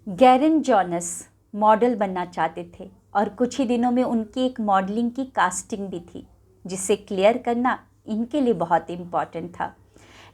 Garand Jonas model बनना चाहते थे और कुछ ही दिनों में उनकी एक मॉडलिंग की कास्टिंग भी थी, जिसे क्लियर करना इनके लिए बहुत इम्पॉर्टेंट था।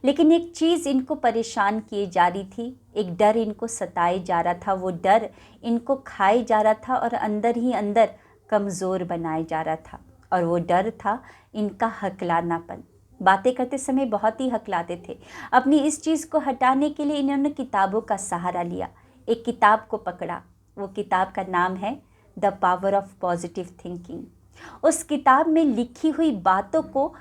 लेकिन एक चीज़ इनको परेशान किए जा रही थी, एक डर इनको सताए जा रहा था। वो डर इनको खाए जा रहा था और अंदर ही अंदर कमज़ोर बनाए जा रहा था। और वो डर था इनका हकलानापन। बातें करते समय बहुत ही हकलाते थे। अपनी इस चीज़ को हटाने के लिए इन्होंने किताबों का सहारा लिया। एक किताब को पकड़ा। वो किताब का नाम है the power of positive thinking. उस किताब में लिखी हुई बातों को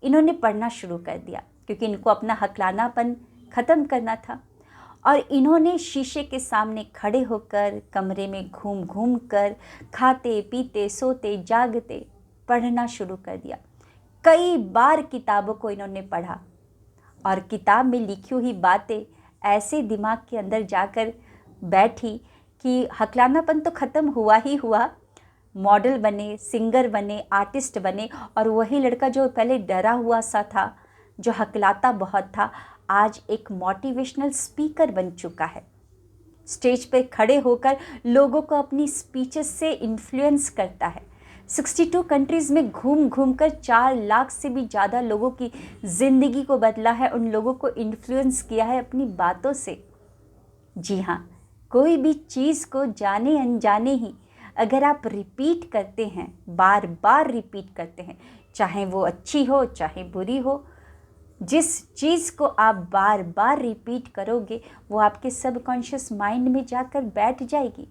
इन्होंने पढ़ना शुरू कर दिया, क्योंकि इनको अपना हकलानापन ख़त्म करना था। और इन्होंने शीशे के सामने खड़े होकर, कमरे में घूम घूम कर, खाते पीते सोते जागते पढ़ना शुरू कर दिया। कई बार किताबों को इन्होंने पढ़ा और किताब में लिखी हुई बातें ऐसे दिमाग के अंदर जाकर बैठी कि हकलानापन तो ख़त्म हुआ ही हुआ। मॉडल बने, सिंगर बने, आर्टिस्ट बने। और वही लड़का जो पहले डरा हुआ सा था, जो हकलाता बहुत था, आज एक मोटिवेशनल स्पीकर बन चुका है। स्टेज पे खड़े होकर लोगों को अपनी स्पीचेस से इन्फ्लुएंस करता है। 62 कंट्रीज़ में घूम घूम कर 4 लाख से भी ज़्यादा लोगों की ज़िंदगी को बदला है, उन लोगों को इन्फ्लुएंस किया है अपनी बातों से। जी हाँ, कोई भी चीज़ को जाने अनजाने ही अगर आप रिपीट करते हैं, बार बार रिपीट करते हैं, चाहे वो अच्छी हो चाहे बुरी हो, जिस चीज़ को आप बार बार रिपीट करोगे वो आपके सबकॉन्शियस माइंड में जाकर बैठ जाएगी।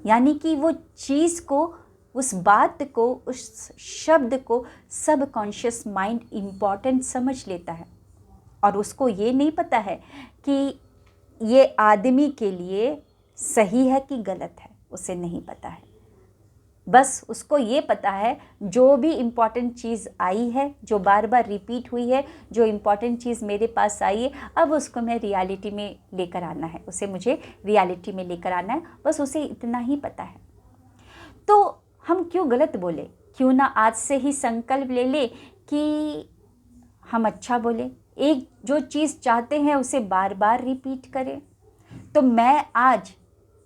यानी कि वो चीज़ को, उस बात को, उस शब्द को सबकॉन्शियस माइंड इम्पॉर्टेंट समझ लेता है। और उसको ये नहीं पता है कि ये आदमी के लिए सही है कि गलत है, उसे नहीं पता है। बस उसको ये पता है जो भी इम्पॉर्टेंट चीज़ आई है, जो बार बार रिपीट हुई है, जो इम्पॉर्टेंट चीज़ मेरे पास आई है, अब उसको मैं रियलिटी में लेकर आना है, उसे मुझे रियलिटी में लेकर आना है। बस उसे इतना ही पता है। तो हम क्यों गलत बोले? क्यों ना आज से ही संकल्प ले ले कि हम अच्छा बोले, एक जो चीज़ चाहते हैं उसे बार बार रिपीट करें। तो मैं आज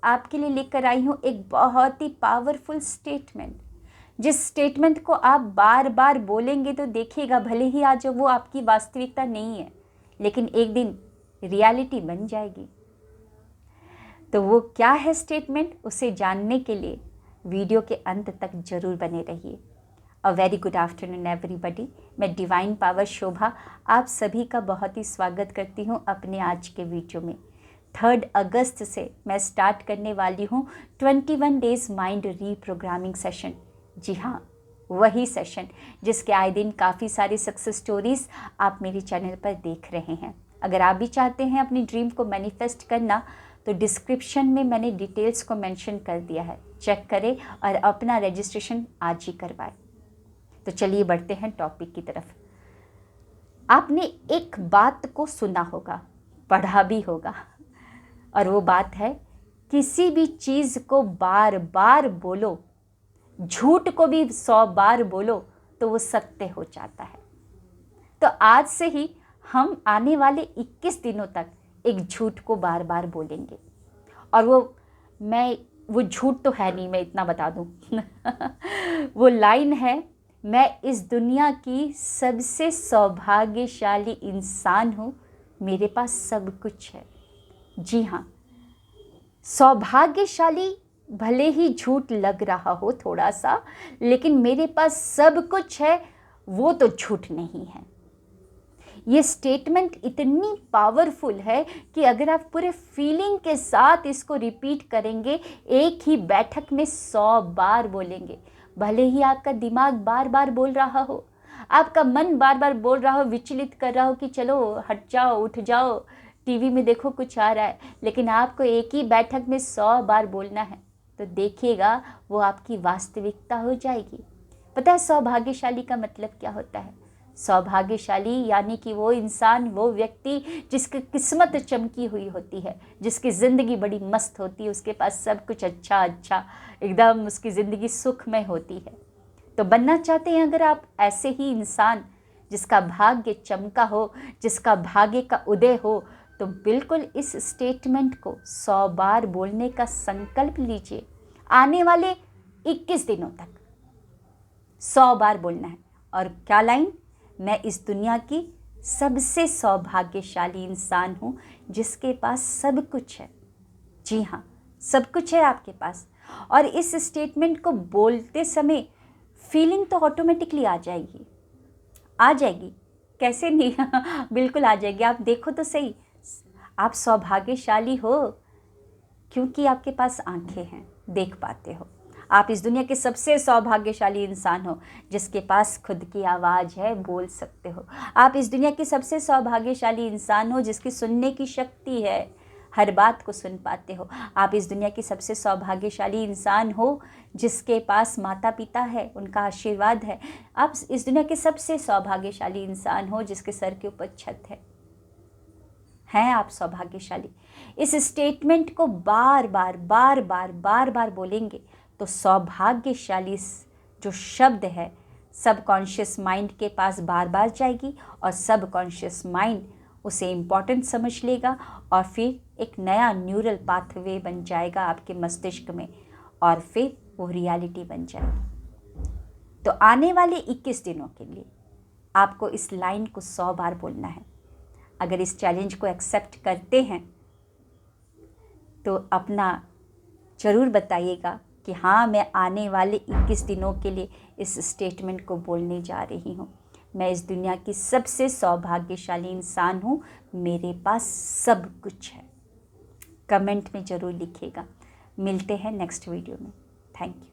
आपके लिए लेकर आई हूँ एक बहुत ही पावरफुल स्टेटमेंट। जिस स्टेटमेंट को आप बार बार बोलेंगे तो देखिएगा, भले ही आज वो आपकी वास्तविकता नहीं है, लेकिन एक दिन रियलिटी बन जाएगी। तो वो क्या है स्टेटमेंट, उसे जानने के लिए वीडियो के अंत तक जरूर बने रहिए। A very good afternoon everybody. मैं डिवाइन पावर शोभा आप सभी का बहुत ही स्वागत करती हूँ अपने आज के वीडियो में। 3 अगस्त से मैं स्टार्ट करने वाली हूँ 21 डेज माइंड रीप्रोग्रामिंग सेशन। जी हाँ, वही सेशन जिसके आए दिन काफ़ी सारी सक्सेस स्टोरीज़ आप मेरे चैनल पर देख रहे हैं। अगर आप भी चाहते हैं अपनी ड्रीम को मैनिफेस्ट करना, तो डिस्क्रिप्शन में मैंने डिटेल्स को मेंशन कर दिया है, चेक करें और अपना रजिस्ट्रेशन आज ही करवाएं। तो चलिए बढ़ते हैं टॉपिक की तरफ। आपने एक बात को सुना होगा, पढ़ा भी होगा, और वो बात है किसी भी चीज़ को बार बार बोलो, झूठ को भी 100 बार बोलो तो वो सत्य हो जाता है। तो आज से ही हम आने वाले 21 दिनों तक एक झूठ को बार बार बोलेंगे। और वो झूठ तो है नहीं, मैं इतना बता दूं वो लाइन है, मैं इस दुनिया की सबसे सौभाग्यशाली इंसान हूँ, मेरे पास सब कुछ है। जी हाँ, सौभाग्यशाली भले ही झूठ लग रहा हो थोड़ा सा, लेकिन मेरे पास सब कुछ है, वो तो झूठ नहीं है। ये स्टेटमेंट इतनी पावरफुल है कि अगर आप पूरे फीलिंग के साथ इसको रिपीट करेंगे, एक ही बैठक में 100 बार बोलेंगे, भले ही आपका दिमाग बार बार बोल रहा हो, आपका मन बार बार बोल रहा हो, विचलित कर रहा हो कि चलो हट जाओ, उठ जाओ, टीवी में देखो कुछ आ रहा है, लेकिन आपको एक ही बैठक में 100 बार बोलना है, तो देखिएगा वो आपकी वास्तविकता हो जाएगी। पता है सौभाग्यशाली का मतलब क्या होता है? सौभाग्यशाली यानी कि वो इंसान, वो व्यक्ति जिसकी किस्मत चमकी हुई होती है, जिसकी ज़िंदगी बड़ी मस्त होती है, उसके पास सब कुछ अच्छा अच्छा, एकदम उसकी ज़िंदगी सुखमय होती है। तो बनना चाहते हैं अगर आप ऐसे ही इंसान, जिसका भाग्य चमका हो, जिसका भाग्य का उदय हो, तो बिल्कुल इस स्टेटमेंट को 100 बार बोलने का संकल्प लीजिए। आने वाले 21 दिनों तक 100 बार बोलना है। और क्या लाइन? मैं इस दुनिया की सबसे सौभाग्यशाली इंसान हूँ जिसके पास सब कुछ है। जी हाँ, सब कुछ है आपके पास। और इस स्टेटमेंट को बोलते समय फीलिंग तो ऑटोमेटिकली आ जाएगी, आ जाएगी। कैसे नहीं बिल्कुल आ जाएगी। आप देखो तो सही, आप सौभाग्यशाली हो क्योंकि आपके पास आंखें हैं, देख पाते हो। आप इस दुनिया के सबसे सौभाग्यशाली इंसान हो जिसके पास खुद की आवाज़ है, बोल सकते हो। आप इस दुनिया के सबसे सौभाग्यशाली इंसान हो जिसकी सुनने की शक्ति है, हर बात को सुन पाते हो। आप इस दुनिया की सबसे सौभाग्यशाली इंसान हो जिसके पास माता पिता है, उनका आशीर्वाद है। आप इस दुनिया के सबसे सौभाग्यशाली इंसान हो जिसके सर के ऊपर छत है। हैं आप सौभाग्यशाली। इस स्टेटमेंट को बार बार बोलेंगे तो सौभाग्यशाली जो शब्द है सबकॉन्शियस माइंड के पास बार बार जाएगी और सबकॉन्शियस माइंड उसे इम्पॉर्टेंट समझ लेगा और फिर एक नया न्यूरल पाथवे बन जाएगा आपके मस्तिष्क में और फिर वो रियलिटी बन जाएगी। तो आने वाले 21 दिनों के लिए आपको इस लाइन को 100 बार बोलना है। अगर इस चैलेंज को एक्सेप्ट करते हैं तो अपना ज़रूर बताइएगा कि हाँ, मैं आने वाले 21 दिनों के लिए इस स्टेटमेंट को बोलने जा रही हूँ। मैं इस दुनिया की सबसे सौभाग्यशाली इंसान हूँ, मेरे पास सब कुछ है। कमेंट में ज़रूर लिखिएगा। मिलते हैं नेक्स्ट वीडियो में। Thank you.